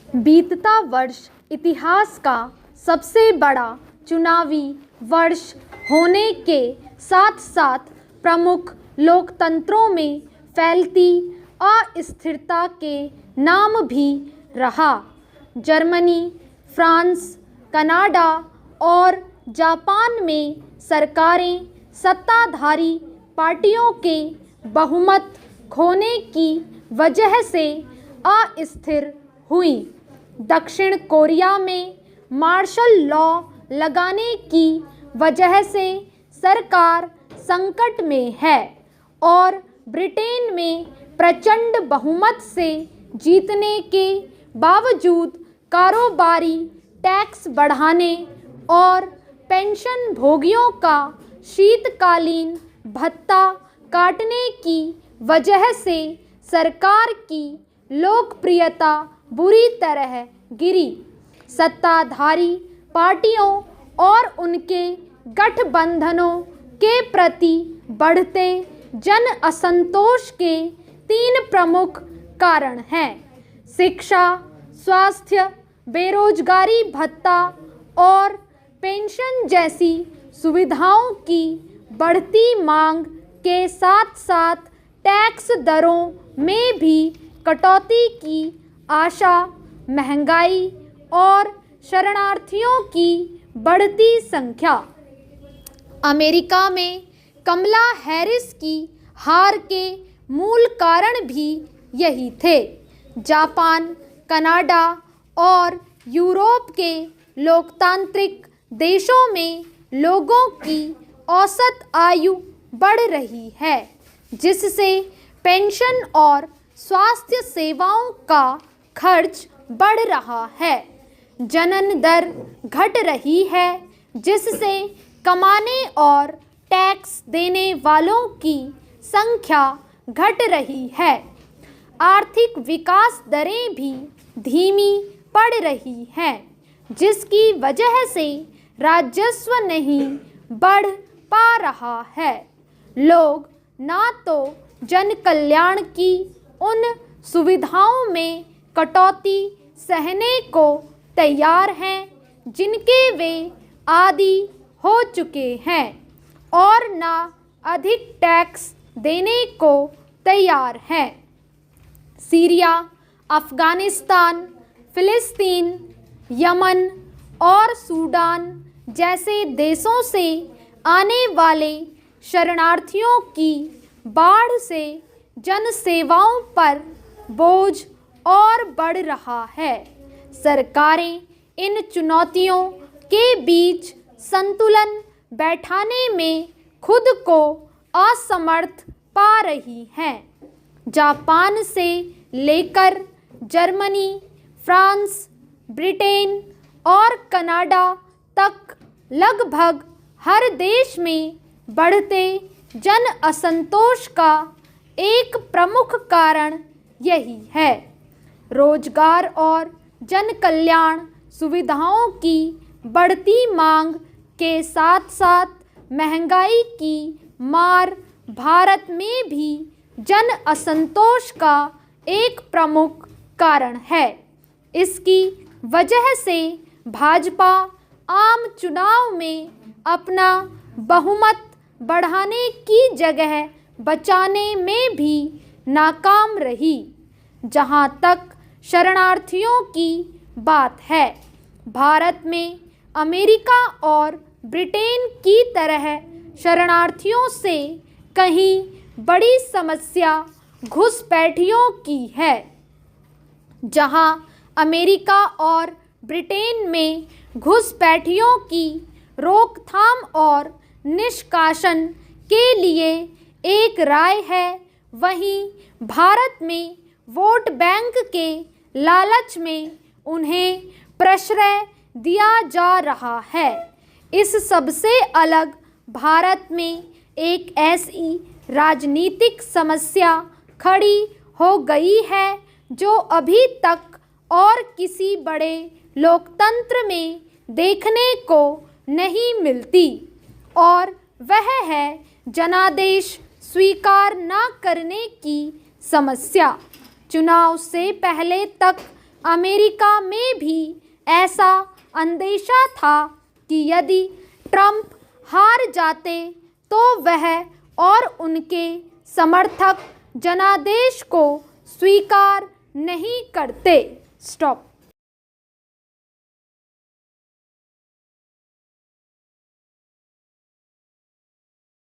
बीतता वर्ष इतिहास का सबसे बड़ा चुनावी वर्ष होने के साथ साथ प्रमुख लोकतंत्रों में फैलती अस्थिरता के नाम भी रहा। जर्मनी, फ्रांस, कनाडा और जापान में सरकारें सत्ताधारी पार्टियों के बहुमत खोने की वजह से अस्थिर हुई। दक्षिण कोरिया में मार्शल लॉ लगाने की वजह से सरकार संकट में है और ब्रिटेन में प्रचंड बहुमत से जीतने के बावजूद कारोबारी टैक्स बढ़ाने और पेंशन भोगियों का शीतकालीन भत्ता काटने की वजह से सरकार की लोकप्रियता बुरी तरह गिरी। सत्ताधारी पार्टियों और उनके गठबंधनों के प्रति बढ़ते जन असंतोष के 3 प्रमुख कारण हैं: शिक्षा, स्वास्थ्य, बेरोजगारी भत्ता और पेंशन जैसी सुविधाओं की बढ़ती मांग के साथ साथ टैक्स दरों में भी कटौती की आशा, महंगाई और शरणार्थियों की बढ़ती संख्या। अमेरिका में कमला हैरिस की हार के मूल कारण भी यही थे। जापान, कनाडा और यूरोप के लोकतांत्रिक देशों में लोगों की औसत आयु बढ़ रही है, जिससे पेंशन और स्वास्थ्य सेवाओं का खर्च बढ़ रहा है। जनन दर घट रही है, जिससे कमाने और टैक्स देने वालों की संख्या घट रही है। आर्थिक विकास दरें भी धीमी पड़ रही हैं, जिसकी वजह से राजस्व नहीं बढ़ पा रहा है। लोग ना तो जन कल्याण की उन सुविधाओं में कटौती सहने को तैयार हैं जिनके वे आदी हो चुके हैं, और ना अधिक टैक्स देने को तैयार हैं। सीरिया, अफ़गानिस्तान, फ़िलिस्तीन, यमन और सूडान जैसे देशों से आने वाले शरणार्थियों की बाढ़ से जन सेवाओं पर बोझ और बढ़ रहा है। सरकारें इन चुनौतियों के बीच संतुलन बैठाने में खुद को असमर्थ पा रही हैं। जापान से लेकर जर्मनी, फ्रांस, ब्रिटेन और कनाडा तक लगभग हर देश में बढ़ते जन असंतोष का एक प्रमुख कारण यही है। रोजगार और जन कल्याण सुविधाओं की बढ़ती मांग के साथ साथ महंगाई की मार भारत में भी जन असंतोष का एक प्रमुख कारण है। इसकी वजह से भाजपा आम चुनाव में अपना बहुमत बढ़ाने की जगह बचाने में भी नाकाम रही। जहां तक शरणार्थियों की बात है, भारत में अमेरिका और ब्रिटेन की तरह शरणार्थियों से कहीं बड़ी समस्या घुसपैठियों की है। जहां अमेरिका और ब्रिटेन में घुसपैठियों की रोकथाम और निष्कासन के लिए एक राय है, वहीं भारत में वोट बैंक के लालच में उन्हें प्रश्रय दिया जा रहा है। इस सबसे अलग भारत में एक ऐसी राजनीतिक समस्या खड़ी हो गई है जो अभी तक और किसी बड़े लोकतंत्र में देखने को नहीं मिलती, और वह है जनादेश स्वीकार न करने की समस्या। चुनाव से पहले तक अमेरिका में भी ऐसा अंदेशा था कि यदि ट्रंप हार जाते तो वह और उनके समर्थक जनादेश को स्वीकार नहीं करते। स्टॉप।